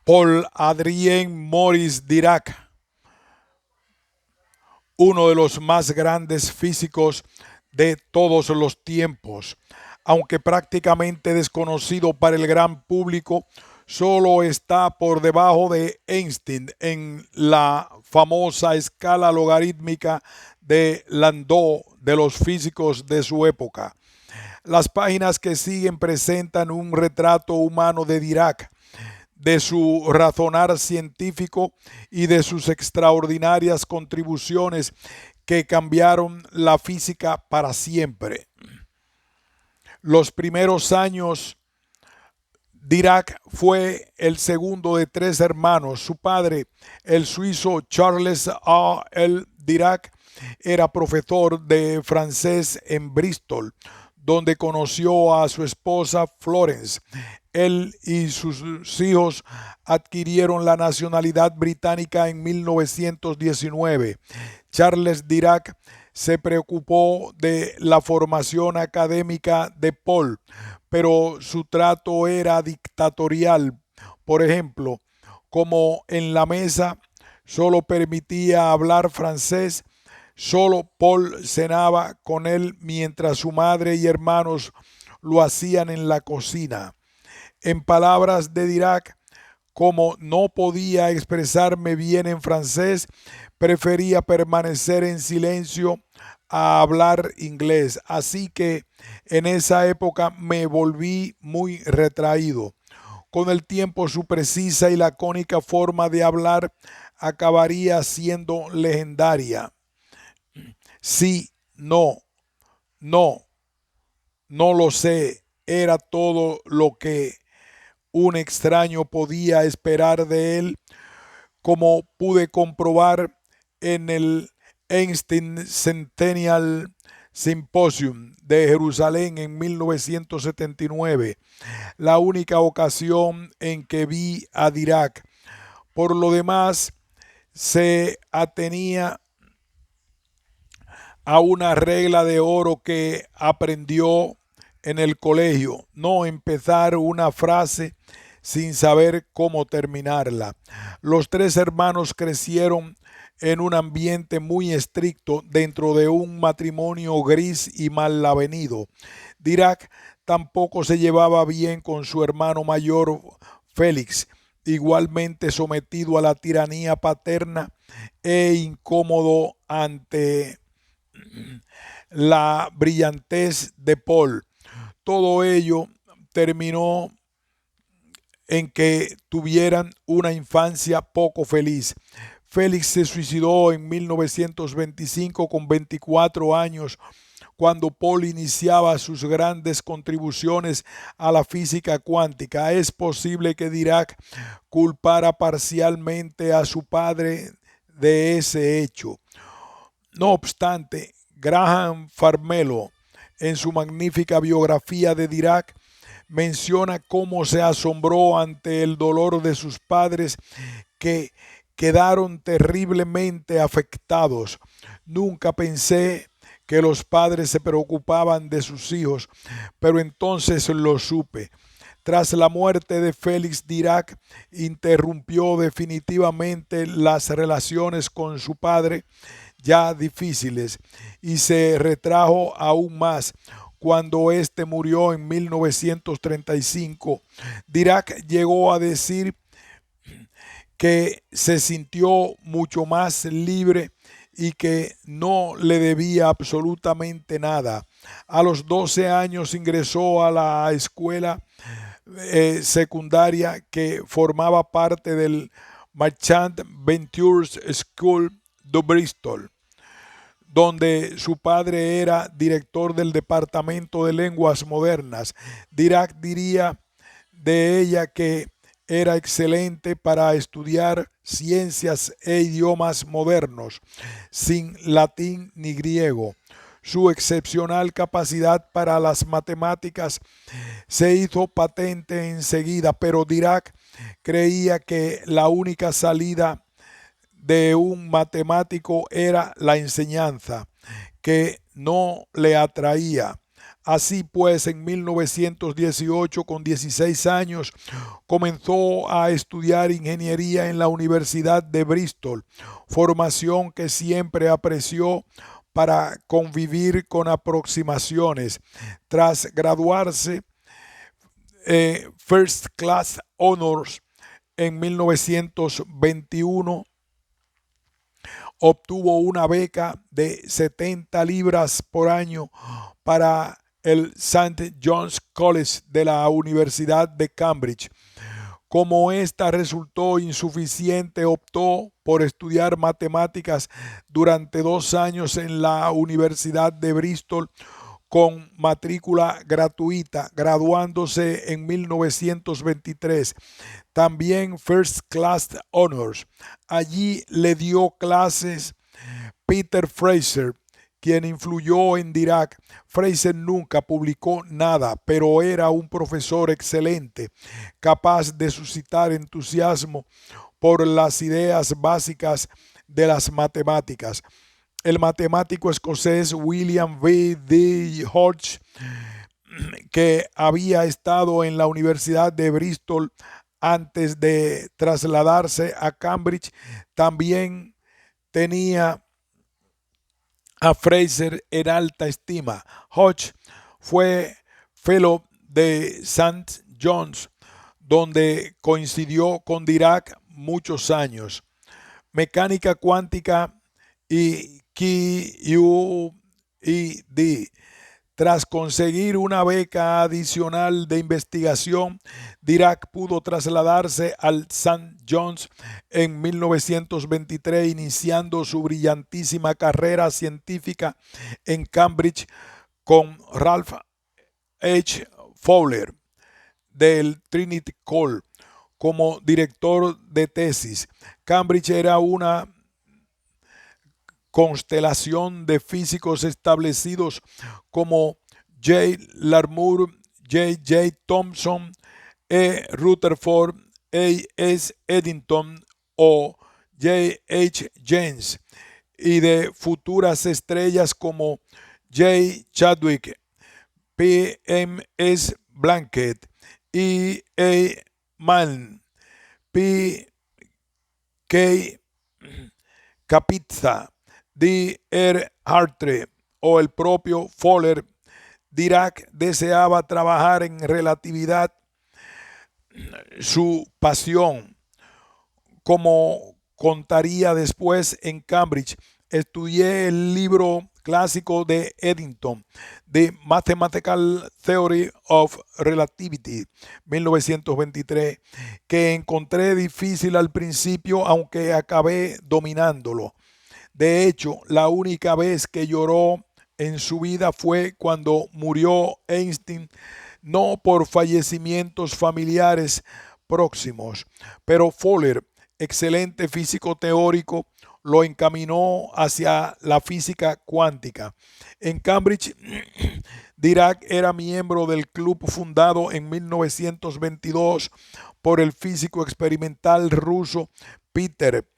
Paul-Adrien Maurice Dirac, uno de los más grandes físicos de todos los tiempos. Aunque prácticamente desconocido para el gran público, solo está por debajo de Einstein en la famosa escala logarítmica de Landau de los físicos de su época. Las páginas que siguen presentan un retrato humano de Dirac, de su razonar científico y de sus extraordinarias contribuciones que cambiaron la física para siempre. Los primeros años, Dirac fue el segundo de tres hermanos. Su padre, el suizo Charles A. L. Dirac, era profesor de francés en Bristol, donde conoció a su esposa Florence. Él y sus hijos adquirieron la nacionalidad británica en 1919. Charles Dirac se preocupó de la formación académica de Paul, pero su trato era dictatorial. Por ejemplo, como en la mesa solo permitía hablar francés, solo Paul cenaba con él mientras su madre y hermanos lo hacían en la cocina. En palabras de Dirac, como no podía expresarme bien en francés, prefería permanecer en silencio a hablar inglés. Así que en esa época me volví muy retraído. Con el tiempo su precisa y lacónica forma de hablar acabaría siendo legendaria. Sí, no, no, no lo sé, era todo lo que un extraño podía esperar de él, como pude comprobar en el Einstein Centennial Symposium de Jerusalén en 1979, la única ocasión en que vi a Dirac. Por lo demás, se atenía a una regla de oro que aprendió en el colegio: no empezar una frase sin saber cómo terminarla. Los tres hermanos crecieron en un ambiente muy estricto dentro de un matrimonio gris y mal avenido. Dirac tampoco se llevaba bien con su hermano mayor Félix, igualmente sometido a la tiranía paterna e incómodo ante la brillantez de Paul. Todo ello terminó en que tuvieran una infancia poco feliz. Félix se suicidó en 1925 con 24 años, cuando Paul iniciaba sus grandes contribuciones a la física cuántica. Es posible que Dirac culpara parcialmente a su padre de ese hecho. No obstante, Graham Farmelo, en su magnífica biografía de Dirac, menciona cómo se asombró ante el dolor de sus padres, que quedaron terriblemente afectados. Nunca pensé que los padres se preocupaban de sus hijos, pero entonces lo supe. Tras la muerte de Félix, Dirac interrumpió definitivamente las relaciones con su padre, ya difíciles, y se retrajo aún más cuando éste murió en 1935. Dirac llegó a decir que se sintió mucho más libre y que no le debía absolutamente nada. A los 12 años ingresó a la escuela secundaria que formaba parte del Marchand Ventures School de Bristol, donde su padre era director del Departamento de Lenguas Modernas. Dirac diría de ella que era excelente para estudiar ciencias e idiomas modernos, sin latín ni griego. Su excepcional capacidad para las matemáticas se hizo patente enseguida, pero Dirac creía que la única salida de un matemático era la enseñanza, que no le atraía. Así pues, en 1918, con 16 años, comenzó a estudiar ingeniería en la Universidad de Bristol, formación que siempre apreció para convivir con aproximaciones. Tras graduarse, First Class Honors en 1921, obtuvo una beca de 70 libras por año para el St. John's College de la Universidad de Cambridge. Como esta resultó insuficiente, optó por estudiar matemáticas durante 2 años en la Universidad de Bristol con matrícula gratuita, graduándose en 1923. También First Class Honors. Allí le dio clases Peter Fraser, quien influyó en Dirac. Fraser nunca publicó nada, pero era un profesor excelente, capaz de suscitar entusiasmo por las ideas básicas de las matemáticas. El matemático escocés William V. D. Hodge, que había estado en la Universidad de Bristol antes de trasladarse a Cambridge, también tenía a Fraser en alta estima. Hodge fue fellow de St. John's, donde coincidió con Dirac muchos años. Mecánica cuántica y QED. Tras conseguir una beca adicional de investigación, Dirac pudo trasladarse al St. John's en 1923, iniciando su brillantísima carrera científica en Cambridge con Ralph H. Fowler del Trinity College como director de tesis. Cambridge era una constelación de físicos establecidos como J. Larmor, J. J. Thomson, E. Rutherford, A. S. Eddington o J. H. James, y de futuras estrellas como J. Chadwick, P. M. S. Blanket, E. A. Mann, P. K. Kapitsa, D. R. Hartree o el propio Fowler. Dirac deseaba trabajar en relatividad, su pasión, como contaría después en Cambridge. Estudié el libro clásico de Eddington, The Mathematical Theory of Relativity, 1923, que encontré difícil al principio, aunque acabé dominándolo. De hecho, la única vez que lloró en su vida fue cuando murió Einstein, no por fallecimientos familiares próximos, pero Fowler, excelente físico teórico, lo encaminó hacia la física cuántica. En Cambridge, Dirac era miembro del club fundado en 1922 por el físico experimental ruso Peter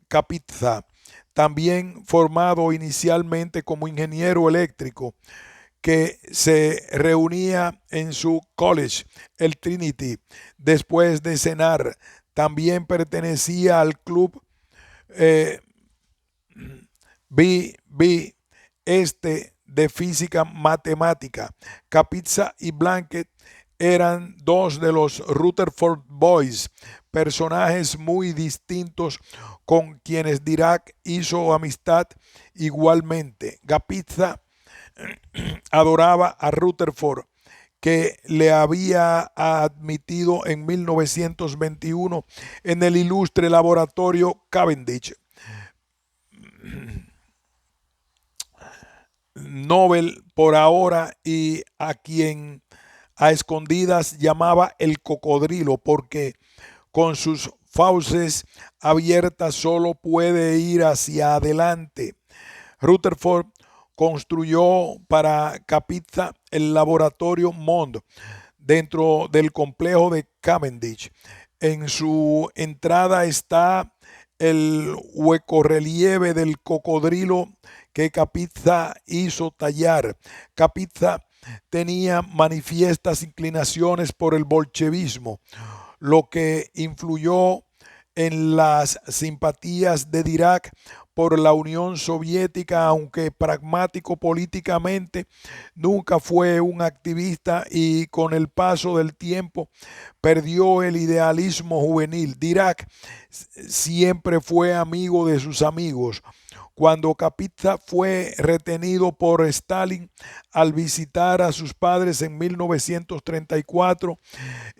Kapitsa, también formado inicialmente como ingeniero eléctrico, que se reunía en su college, el Trinity, después de cenar. También pertenecía al club BB de física matemática. Kapitsa y Blanket eran dos de los Rutherford Boys, personajes muy distintos con quienes Dirac hizo amistad igualmente. Kapitsa adoraba a Rutherford, que le había admitido en 1921 en el ilustre laboratorio Cavendish. Nobel por ahora, y a quien a escondidas llamaba el cocodrilo, porque con sus fauces abiertas solo puede ir hacia adelante. Rutherford construyó para Kapitsa el laboratorio Mond dentro del complejo de Cavendish. En su entrada está el huecorrelieve del cocodrilo que Kapitsa hizo tallar. Kapitsa tenía manifiestas inclinaciones por el bolchevismo, lo que influyó en las simpatías de Dirac por la Unión Soviética, aunque pragmático políticamente, nunca fue un activista y con el paso del tiempo perdió el idealismo juvenil. Dirac siempre fue amigo de sus amigos. Cuando Kapitsa fue retenido por Stalin al visitar a sus padres en 1934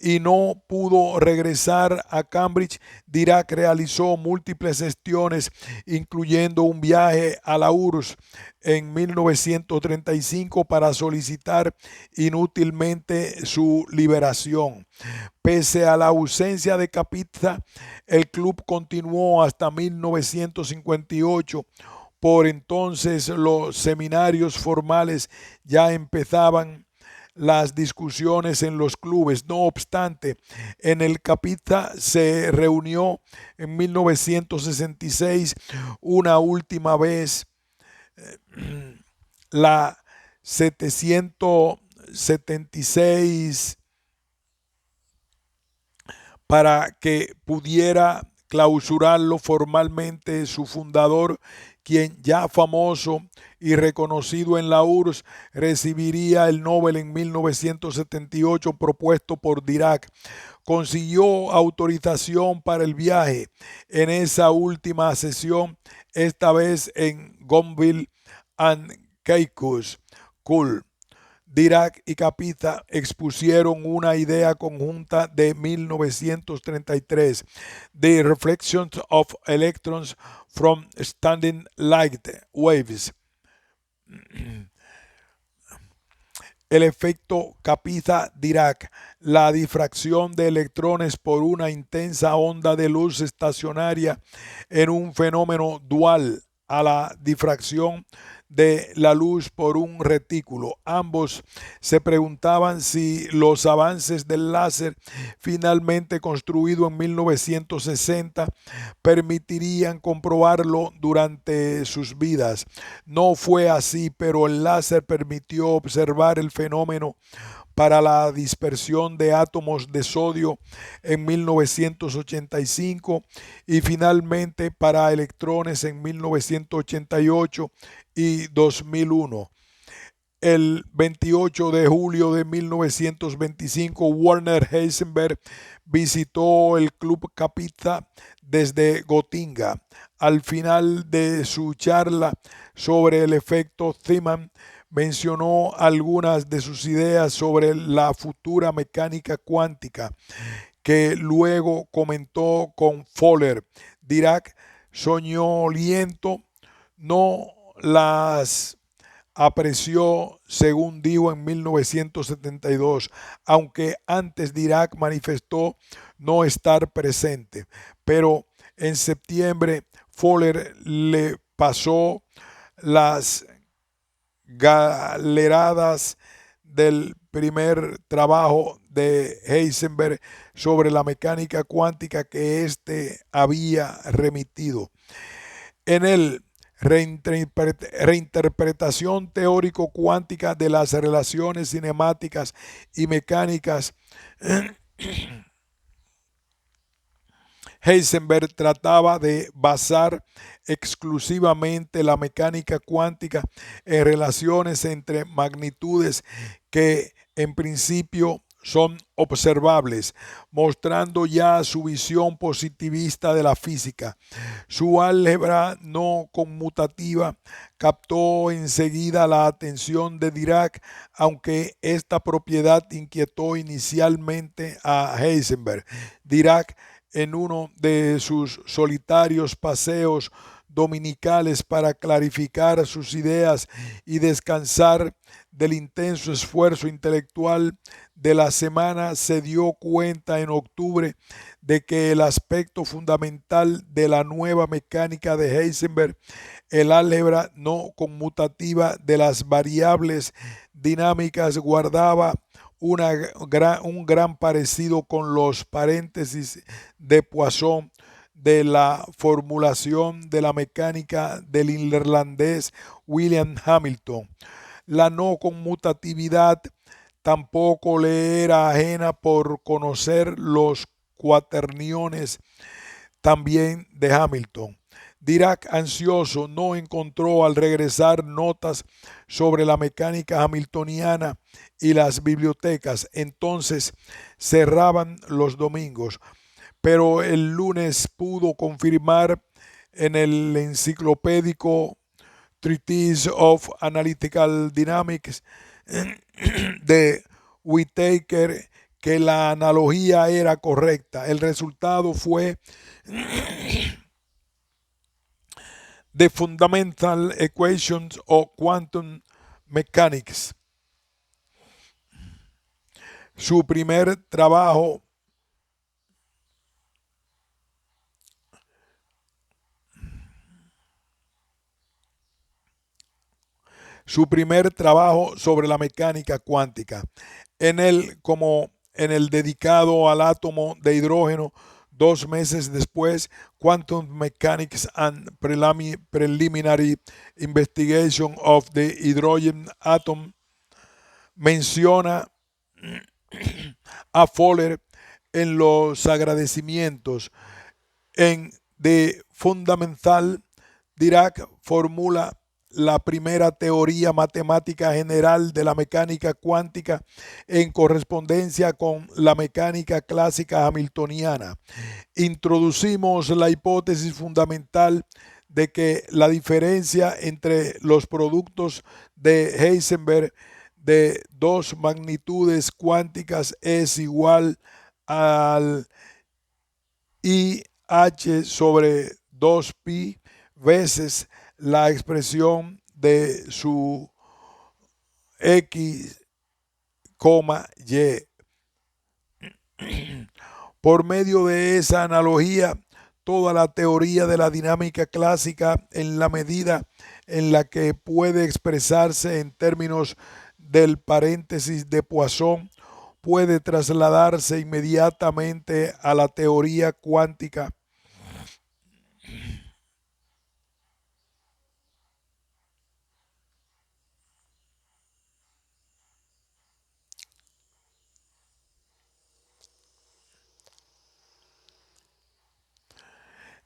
y no pudo regresar a Cambridge, Dirac realizó múltiples gestiones, incluyendo un viaje a la URSS en 1935 para solicitar inútilmente su liberación. Pese a la ausencia de Kapitsa, el club continuó hasta 1958. Por entonces los seminarios formales ya empezaban las discusiones en los clubes. No obstante, en el Kapitsa se reunió en 1966 una última vez la 776 para que pudiera clausurarlo formalmente su fundador, quien ya famoso y reconocido en la URSS recibiría el Nobel en 1978 propuesto por Dirac. Consiguió autorización para el viaje en esa última sesión, esta vez en Gonville and Caicos. Dirac y Kapitsa expusieron una idea conjunta de 1933, The Reflections of Electrons from Standing Light Waves. El efecto Kapitsa-Dirac, la difracción de electrones por una intensa onda de luz estacionaria en un fenómeno dual a la difracción de la luz por un retículo. Ambos se preguntaban si los avances del láser, finalmente construido en 1960, permitirían comprobarlo durante sus vidas. No fue así, pero el láser permitió observar el fenómeno para la dispersión de átomos de sodio en 1985 y finalmente para electrones en 1988 y 2001. El 28 de julio de 1925, Werner Heisenberg visitó el Club Kapitsa desde Gotinga. Al final de su charla sobre el efecto Zeeman, mencionó algunas de sus ideas sobre la futura mecánica cuántica, que luego comentó con Fowler. Dirac, soñoliento, no las apreció, según dijo en 1972, aunque antes Dirac manifestó no estar presente. Pero en septiembre Fowler le pasó las galeradas del primer trabajo de Heisenberg sobre la mecánica cuántica que éste había remitido. En el reinterpretación teórico-cuántica de las relaciones cinemáticas y mecánicas, Heisenberg trataba de basar exclusivamente la mecánica cuántica en relaciones entre magnitudes que en principio son observables, mostrando ya su visión positivista de la física. Su álgebra no conmutativa captó enseguida la atención de Dirac, aunque esta propiedad inquietó inicialmente a Heisenberg. Dirac, en uno de sus solitarios paseos dominicales para clarificar sus ideas y descansar del intenso esfuerzo intelectual de la semana, se dio cuenta en octubre de que el aspecto fundamental de la nueva mecánica de Heisenberg, el álgebra no conmutativa de las variables dinámicas, guardaba un gran parecido con los paréntesis de Poisson de la formulación de la mecánica del irlandés William Hamilton. La no conmutatividad tampoco le era ajena por conocer los cuaterniones también de Hamilton. Dirac, ansioso, no encontró al regresar notas sobre la mecánica hamiltoniana y las bibliotecas entonces cerraban los domingos, pero el lunes pudo confirmar en el enciclopédico Treatise of Analytical Dynamics de Whittaker que la analogía era correcta. El resultado fue The Fundamental Equations of Quantum Mechanics. Su primer trabajo sobre la mecánica cuántica. En él, como en el dedicado al átomo de hidrógeno, 2 meses después, Quantum Mechanics and Preliminary Investigation of the Hydrogen Atom, menciona a Fowler en los agradecimientos. En The Fundamental, Dirac formula la primera teoría matemática general de la mecánica cuántica en correspondencia con la mecánica clásica hamiltoniana. Introducimos la hipótesis fundamental de que la diferencia entre los productos de Heisenberg de dos magnitudes cuánticas es igual al IH sobre 2pi veces la expresión de su X, Y. Por medio de esa analogía, toda la teoría de la dinámica clásica, en la medida en la que puede expresarse en términos del paréntesis de Poisson, puede trasladarse inmediatamente a la teoría cuántica.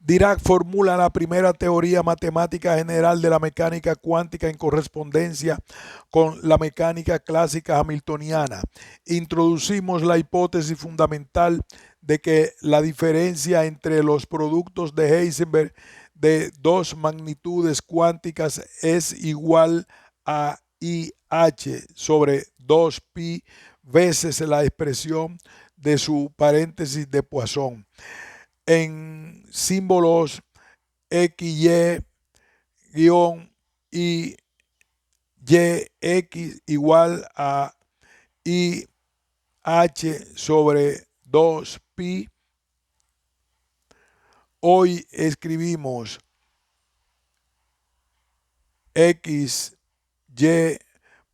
Dirac formula la primera teoría matemática general de la mecánica cuántica en correspondencia con la mecánica clásica hamiltoniana. Introducimos la hipótesis fundamental de que la diferencia entre los productos de Heisenberg de dos magnitudes cuánticas es igual a IH sobre 2pi veces la expresión de su paréntesis de Poisson. En símbolos XY guión y YX igual a IH sobre 2pi. Hoy escribimos X, Y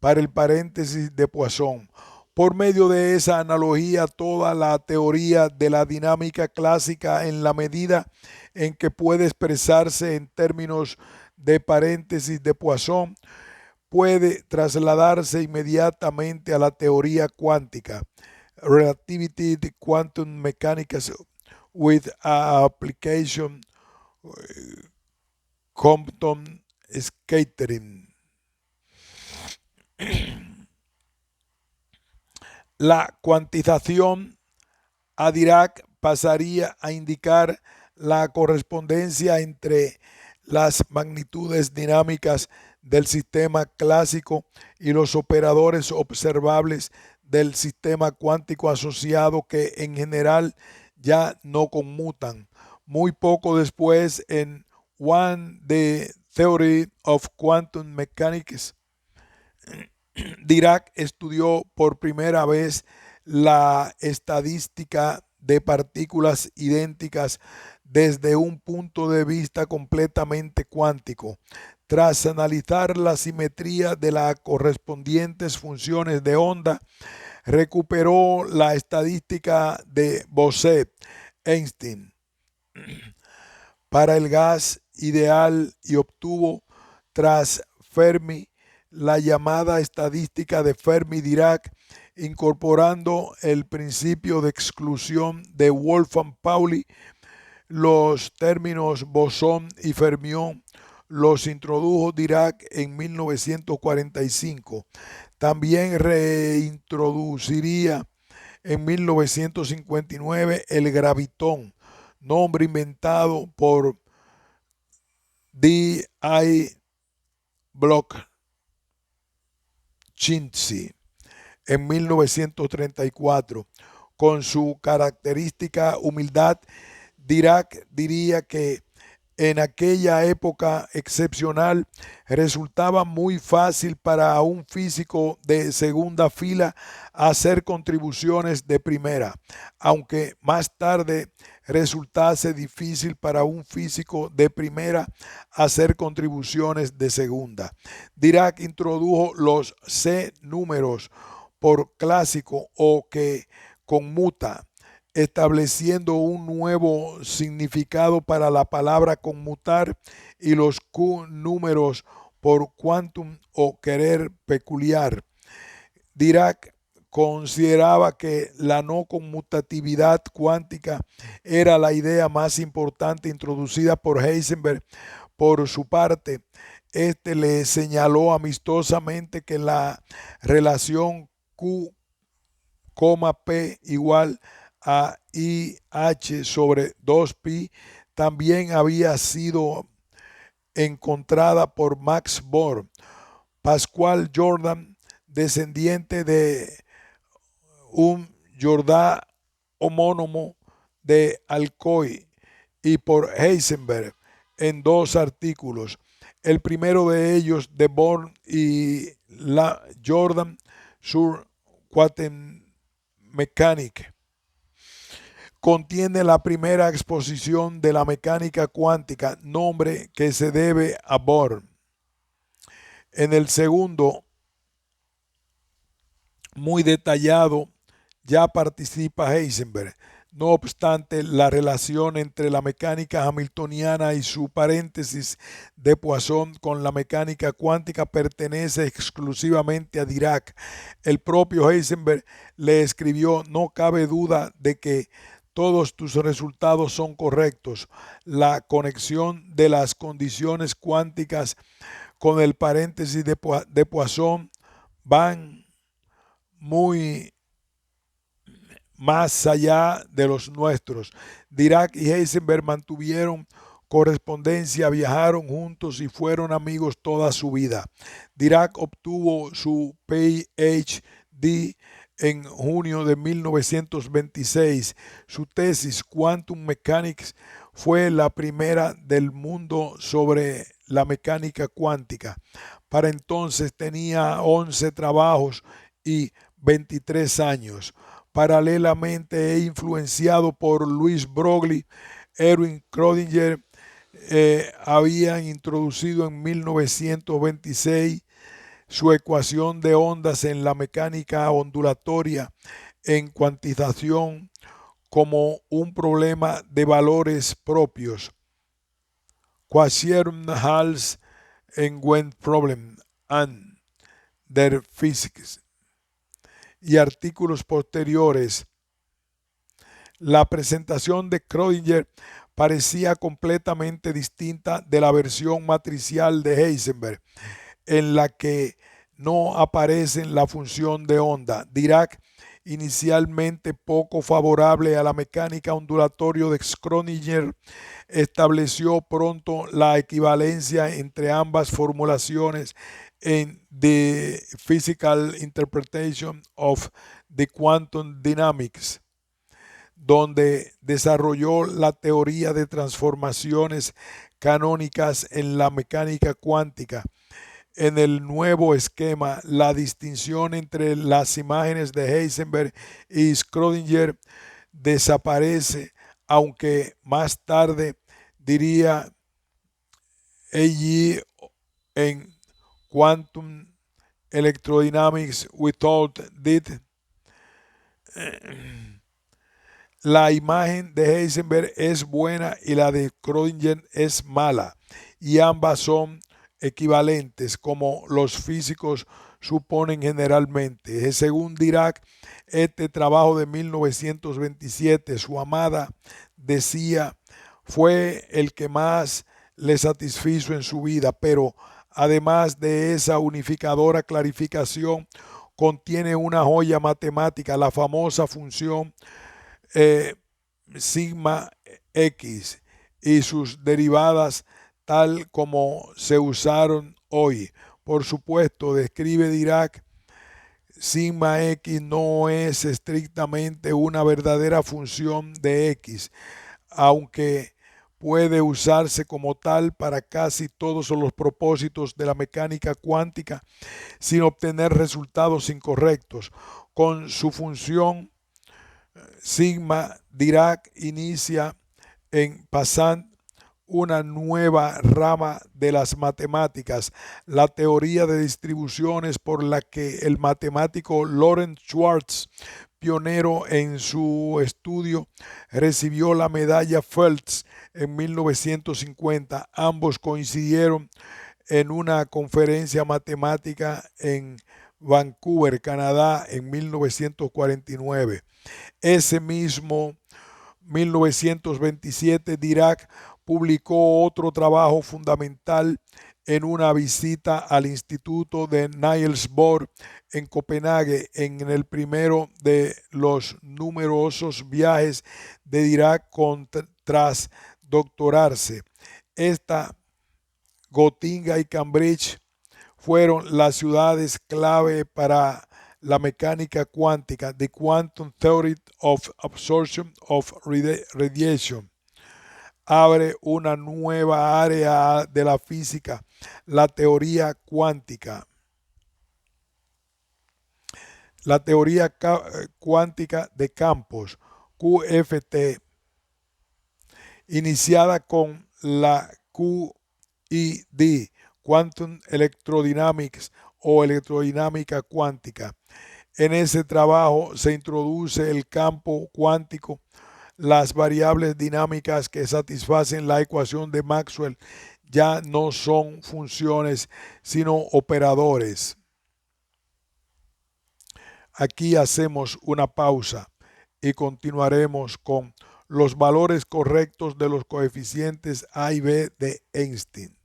para el paréntesis de Poisson. Por medio de esa analogía, toda la teoría de la dinámica clásica, en la medida en que puede expresarse en términos de paréntesis de Poisson, puede trasladarse inmediatamente a la teoría cuántica, Relativity Quantum Mechanics with Application Compton Scattering. La cuantización a Dirac pasaría a indicar la correspondencia entre las magnitudes dinámicas del sistema clásico y los operadores observables del sistema cuántico asociado, que en general ya no conmutan. Muy poco después, en One the Theory of Quantum Mechanics, Dirac estudió por primera vez la estadística de partículas idénticas desde un punto de vista completamente cuántico. Tras analizar la simetría de las correspondientes funciones de onda, recuperó la estadística de Bose-Einstein. para el gas ideal y obtuvo, tras Fermi, la llamada estadística de Fermi-Dirac, incorporando el principio de exclusión de Wolfgang Pauli. Los términos bosón y fermión los introdujo Dirac en 1945. También reintroduciría en 1959 el gravitón, nombre inventado por D.I. Bloch-Chintzy en 1934. Con su característica humildad, Dirac diría que en aquella época excepcional resultaba muy fácil para un físico de segunda fila hacer contribuciones de primera, aunque más tarde resultase difícil para un físico de primera hacer contribuciones de segunda. Dirac introdujo los C números por clásico o que conmuta, estableciendo un nuevo significado para la palabra conmutar, y los Q números por quantum o querer peculiar. Dirac consideraba que la no conmutatividad cuántica era la idea más importante introducida por Heisenberg. Por su parte, este le señaló amistosamente que la relación Q, P igual a IH sobre 2pi también había sido encontrada por Max Born. Pascual Jordan, descendiente de un Jordan homónimo de Alcoy, y por Heisenberg en dos artículos. El primero de ellos, de Born y la Jordan sur Quantenmechanik, contiene la primera exposición de la mecánica cuántica, nombre que se debe a Born. En el segundo, muy detallado, ya participa Heisenberg. No obstante, la relación entre la mecánica hamiltoniana y su paréntesis de Poisson con la mecánica cuántica pertenece exclusivamente a Dirac. El propio Heisenberg le escribió: no cabe duda de que todos tus resultados son correctos. La conexión de las condiciones cuánticas con el paréntesis de Poisson van muy más allá de los nuestros. Dirac y Heisenberg mantuvieron correspondencia, viajaron juntos y fueron amigos toda su vida. Dirac obtuvo su PhD en junio de 1926. Su tesis Quantum Mechanics fue la primera del mundo sobre la mecánica cuántica. Para entonces tenía 11 trabajos y 23 años. Paralelamente, influenciado por Louis Broglie, Erwin Schrödinger habían introducido en 1926 su ecuación de ondas en la mecánica ondulatoria en cuantización como un problema de valores propios. Quaesium-Hals en Problem and der Physics, y artículos posteriores. La presentación de Schrödinger parecía completamente distinta de la versión matricial de Heisenberg, en la que no aparece la función de onda. Dirac, inicialmente poco favorable a la mecánica ondulatoria de Schrödinger, estableció pronto la equivalencia entre ambas formulaciones en The Physical Interpretation of the Quantum Dynamics, donde desarrolló la teoría de transformaciones canónicas en la mecánica cuántica. En el nuevo esquema, la distinción entre las imágenes de Heisenberg y Schrödinger desaparece, aunque más tarde diría allí en Quantum Electrodynamics Without Dit, La imagen de Heisenberg es buena y la de Schrödinger es mala, y ambas son equivalentes, como los físicos suponen generalmente. Según Dirac, este trabajo de 1927, su amada decía, fue el que más le satisfizo en su vida, pero además de esa unificadora clarificación, contiene una joya matemática, la famosa función eh, sigma X y sus derivadas tal como se usaron hoy. Por supuesto, describe Dirac, sigma X no es estrictamente una verdadera función de X, aunque puede usarse como tal para casi todos los propósitos de la mecánica cuántica sin obtener resultados incorrectos. Con su función sigma, Dirac inicia en Passant una nueva rama de las matemáticas, la teoría de distribuciones, por la que el matemático Lawrence Schwartz, pionero en su estudio, recibió la medalla Fields en 1950. Ambos coincidieron en una conferencia matemática en Vancouver, Canadá, en 1949. Ese mismo 1927, Dirac publicó otro trabajo fundamental en una visita al Instituto de Niels Bohr en Copenhague, en el primero de los numerosos viajes de Dirac tras doctorarse. Esta Gotinga y Cambridge fueron las ciudades clave para la mecánica cuántica, The Quantum Theory of Absorption of Radiation. Abre una nueva área de la física, la teoría cuántica. La teoría cuántica de campos, QFT, iniciada con la QED, Quantum Electrodynamics o electrodinámica cuántica. En ese trabajo se introduce el campo cuántico, las variables dinámicas que satisfacen la ecuación de Maxwell ya no son funciones, sino operadores. Aquí hacemos una pausa y continuaremos con los valores correctos de los coeficientes A y B de Einstein.